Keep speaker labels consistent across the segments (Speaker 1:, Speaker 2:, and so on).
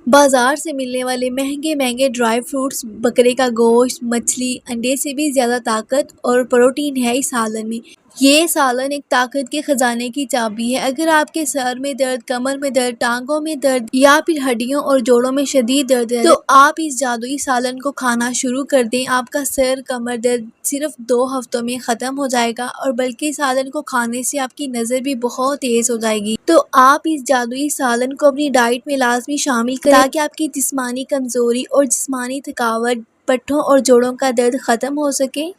Speaker 1: बाज़ार से मिलने वाले महंगे-महंगे ड्राई फ्रूट्स, बकरे का गोश्त, मछली, अंडे से भी ज़्यादा ताकत और प्रोटीन है इस सालन में। ये सालन एक ताकत के खजाने की चाबी है। अगर आपके सर में दर्द, कमर में दर्द, टांगों में दर्द या फिर हड्डियों और जोड़ों में शदीद दर्द है, तो आप इस जादुई सालन को खाना शुरू कर दें। आपका सर, कमर दर्द सिर्फ 2 हफ्तों में ख़त्म हो जाएगा और बल्कि सालन को खाने से आपकी नज़र भी बहुत तेज़ हो जाएगी। तो आप इस जादुई सालन को अपनी डाइट में लाजमी शामिल करें ताकि आपकी जिस्मानी कमज़ोरी और जिस्मानी थकावट, पट्ठों और जोड़ों का दर्द ख़त्म हो सके।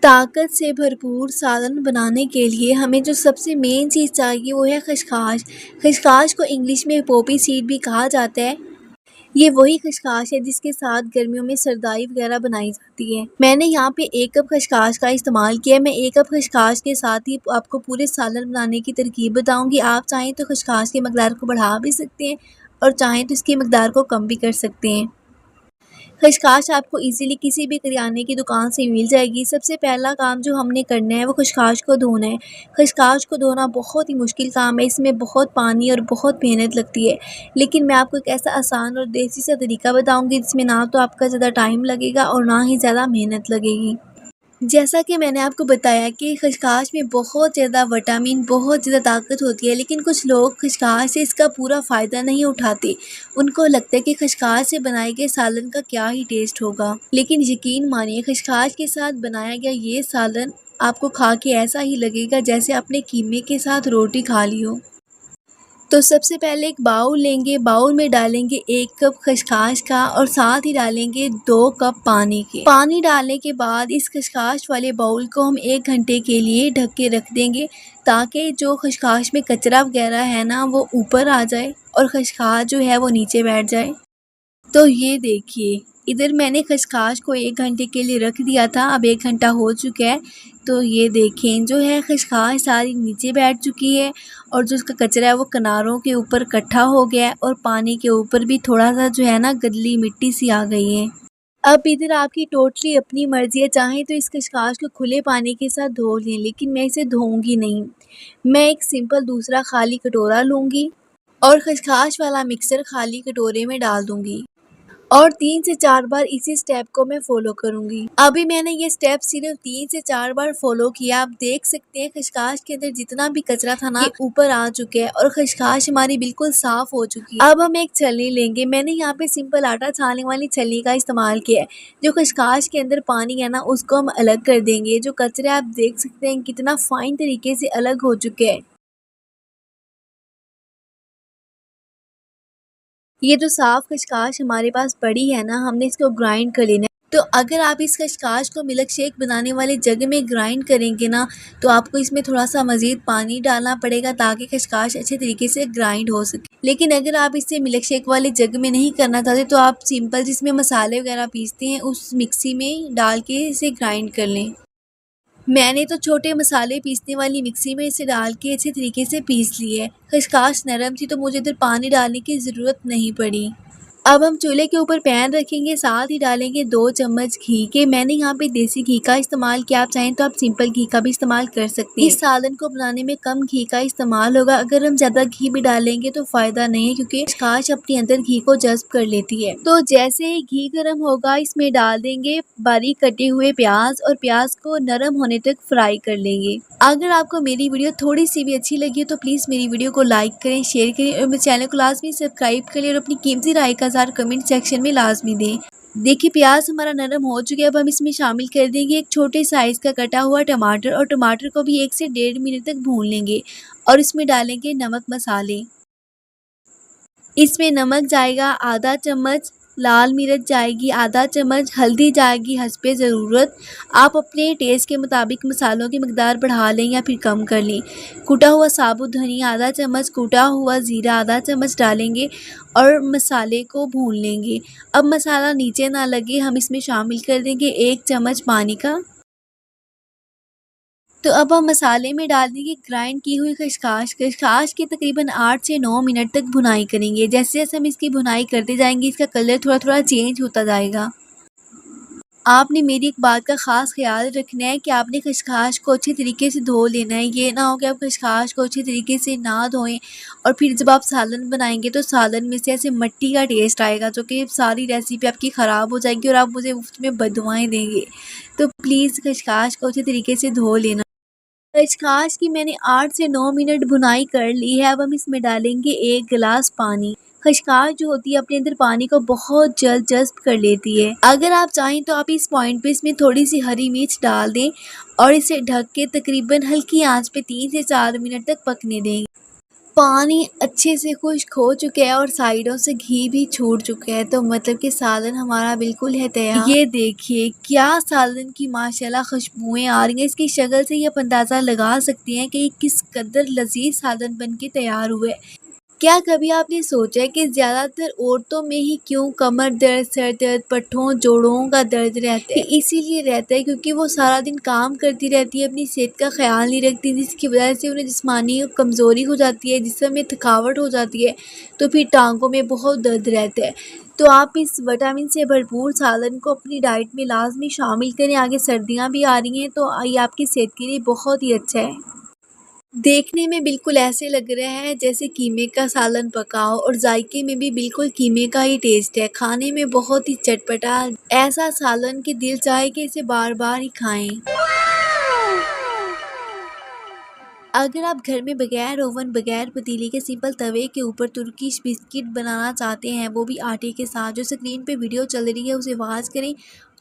Speaker 1: ताकत से भरपूर सालन बनाने के लिए हमें जो सबसे मेन चीज़ चाहिए वो है खसखस। खसखस को इंग्लिश में पोपी सीड भी कहा जाता है। ये वही खसखस है जिसके साथ गर्मियों में सरदाई वगैरह बनाई जाती है। मैंने यहाँ पे 1 कप खसखस का इस्तेमाल किया है। मैं 1 कप खसखस के साथ ही आपको पूरे सालन बनाने की तरकीब बताऊँगी। आप चाहें तो खसखस की मकदार को बढ़ा भी सकते हैं और चाहें तो इसकी मकदार को कम भी कर सकते हैं। खसखस आपको इजीली किसी भी करियाने की दुकान से मिल जाएगी। सबसे पहला काम जो हमने करना है वो खसखस को धोना है। खसखस को धोना बहुत ही मुश्किल काम है, इसमें बहुत पानी और बहुत मेहनत लगती है। लेकिन मैं आपको एक ऐसा आसान और देसी सा तरीका बताऊंगी जिसमें ना तो आपका ज़्यादा टाइम लगेगा और ना ही ज़्यादा मेहनत लगेगी। जैसा कि मैंने आपको बताया कि खसखस में बहुत ज़्यादा विटामिन, बहुत ज़्यादा ताकत होती है, लेकिन कुछ लोग खसखस से इसका पूरा फ़ायदा नहीं उठाते। उनको लगता है कि खसखस से बनाए गए सालन का क्या ही टेस्ट होगा। लेकिन यकीन मानिए खसखस के साथ बनाया गया ये सालन आपको खा के ऐसा ही लगेगा जैसे आपने कीमे के साथ रोटी खा ली हो। तो सबसे पहले एक बाउल लेंगे, बाउल में डालेंगे 1 कप खसखस का और साथ ही डालेंगे 2 कप पानी के। पानी डालने के बाद इस खसखस वाले बाउल को हम 1 घंटे के लिए ढक के रख देंगे ताकि जो खसखस में कचरा वगैरह है ना वो ऊपर आ जाए और खसखस जो है वो नीचे बैठ जाए। तो ये देखिए इधर मैंने खसखस को 1 घंटे के लिए रख दिया था, अब 1 घंटा हो चुका है। तो ये देखें जो है खसखस सारी नीचे बैठ चुकी है और जो उसका कचरा है वो किनारों के ऊपर इकट्ठा हो गया है और पानी के ऊपर भी थोड़ा सा जो है ना गदली मिट्टी सी आ गई है। अब इधर आपकी टोटली अपनी मर्जी है, चाहें तो इस खसखस को खुले पानी के साथ धो लें, लेकिन मैं इसे धोऊंगी नहीं। मैं एक सिंपल दूसरा खाली कटोरा लूँगी और खसखस वाला मिक्सर खाली कटोरे में डाल दूँगी और 3 से 4 बार इसी स्टेप को मैं फॉलो करूंगी। अभी मैंने ये स्टेप सिर्फ 3 से 4 बार फॉलो किया। आप देख सकते हैं खसखस के अंदर जितना भी कचरा था ना ये ऊपर आ चुका है और खसखस हमारी बिल्कुल साफ हो चुकी है। अब हम एक छलनी लेंगे, मैंने यहाँ पे सिंपल आटा छानने वाली छलनी का इस्तेमाल किया है। जो खसखस के अंदर पानी है ना उसको हम अलग कर देंगे। जो कचरा आप देख सकते हैं कितना फाइन तरीके से अलग हो चुके हैं। ये जो साफ खसखस हमारे पास पड़ी है ना हमने इसको ग्राइंड कर लेना है। तो अगर आप इस खसखस को मिल्क शेक बनाने वाले जग में ग्राइंड करेंगे ना तो आपको इसमें थोड़ा सा मज़ीद पानी डालना पड़ेगा ताकि खसखस अच्छे तरीके से ग्राइंड हो सके। लेकिन अगर आप इसे मिल्क शेक वाले जग में नहीं करना चाहते तो आप सिंपल जिसमें मसाले वगैरह पीसते हैं उस मिक्सी में डाल के इसे ग्राइंड कर लें। मैंने तो छोटे मसाले पीसने वाली मिक्सी में इसे डाल के अच्छे तरीके से पीस ली है। खसखस नरम थी तो मुझे इधर पानी डालने की ज़रूरत नहीं पड़ी। अब हम चूल्हे के ऊपर पैन रखेंगे, साथ ही डालेंगे 2 चम्मच घी के। मैंने यहाँ पे देसी घी का इस्तेमाल किया, आप चाहें तो आप सिंपल घी का भी इस्तेमाल कर सकते हैं। इस सालन को बनाने में कम घी का इस्तेमाल होगा। अगर हम ज़्यादा घी भी डालेंगे तो फ़ायदा नहीं है क्योंकि खसखस अपने अंदर घी को जज़्ब कर लेती है। तो जैसे ही घी गर्म होगा इसमें डाल देंगे बारीक कटे हुए प्याज और प्याज को नरम होने तक फ्राई कर लेंगे। अगर आपको मेरी वीडियो थोड़ी सी भी अच्छी लगी हो तो प्लीज़ मेरी वीडियो को लाइक करें, शेयर करें और मेरे चैनल को लाजमी सब्सक्राइब करें और अपनी कीमती राय का इज़हार कमेंट सेक्शन में लाजमी दें। देखिए प्याज हमारा नरम हो चुका है। अब हम इसमें शामिल कर देंगे एक छोटे साइज़ का कटा हुआ टमाटर और टमाटर को भी 1 से 1.5 मिनट तक भून लेंगे और इसमें डालेंगे नमक मसाले। इसमें नमक जाएगा आधा चम्मच, लाल मिर्च जाएगी आधा चम्मच, हल्दी जाएगी हस्बे ज़रूरत। आप अपने टेस्ट के मुताबिक मसालों की मकदार बढ़ा लें या फिर कम कर लें। कूटा हुआ साबुत धनिया आधा चम्मच, कूटा हुआ ज़ीरा आधा चम्मच डालेंगे और मसाले को भून लेंगे। अब मसाला नीचे ना लगे हम इसमें शामिल कर देंगे 1 चम्मच पानी का। तो अब हम मसाले में डाल देंगे ग्राइंड की हुई खसखस। खसखस की तकरीबन 8 से 9 मिनट तक भुनाई करेंगे। जैसे जैसे हम इसकी भुनाई करते जाएंगे इसका कलर थोड़ा थोड़ा चेंज होता जाएगा। आपने मेरी एक बात का ख़ास ख़्याल रखना है कि आपने खशखाश को अच्छे तरीके से धो लेना है। ये ना हो कि आप खशखाश को अच्छे तरीके से ना धोएं और फिर जब आप सालन बनाएंगे तो सालन में से ऐसे मिट्टी का टेस्ट आएगा, जो कि सारी रेसिपी आपकी ख़राब हो जाएगी और आप मुझे मुफ्त में बददुआएं देंगे। तो प्लीज़ खशखाश को अच्छे तरीके से धो लेना। खसखस की मैंने 8 से 9 मिनट भुनाई कर ली है। अब हम इसमें डालेंगे 1 गिलास पानी। खसखस जो होती है अपने अंदर पानी को बहुत जल्द जज़्ब कर लेती है। अगर आप चाहें तो आप इस पॉइंट पे इसमें थोड़ी सी हरी मिर्च डाल दें और इसे ढक के तकरीबन हल्की आंच पे 3 से 4 मिनट तक पकने दें। पानी अच्छे से खुश्क हो चुका है और साइडों से घी भी छूट चुका है, तो मतलब कि सालन हमारा बिल्कुल है तैयार। ये देखिए क्या सालन की माशाल्लाह खुशबुएं आ रही हैं। इसकी शक्ल से ही आप अंदाज़ा लगा सकते हैं कि ये किस कदर लजीज सालन बन के तैयार हुए। क्या कभी आपने सोचा है कि ज़्यादातर औरतों में ही क्यों कमर दर्द, सर दर्द, पट्ठों, जोड़ों का दर्द रहता है? इसीलिए रहता है क्योंकि वो सारा दिन काम करती रहती है, अपनी सेहत का ख्याल नहीं रखती, जिसकी वजह से उन्हें जिस्मानी कमज़ोरी हो जाती है, जिस्म में थकावट हो जाती है, तो फिर टांगों में बहुत दर्द रहता है। तो आप इस विटामिन से भरपूर सालन को अपनी डाइट में लाजमी शामिल करें। आगे सर्दियाँ भी आ रही हैं तो ये आपकी सेहत के लिए बहुत ही अच्छा है। देखने में बिल्कुल ऐसे लग रहा है जैसे कीमे का सालन पका हो और जायके में भी बिल्कुल कीमे का ही टेस्ट है। खाने में बहुत ही चटपटा, ऐसा सालन कि दिल चाहे कि इसे बार बार ही खाएं। अगर आप घर में बगैर ओवन, बगैर पतीले के सिंपल तवे के ऊपर तुर्किश बिस्किट बनाना चाहते हैं, वो भी आटे के साथ, जो स्क्रीन पे वीडियो चल रही है उसे वॉच करें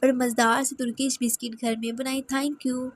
Speaker 1: और मज़ेदार से तुर्किश बिस्किट घर में बनाएं। Thank you.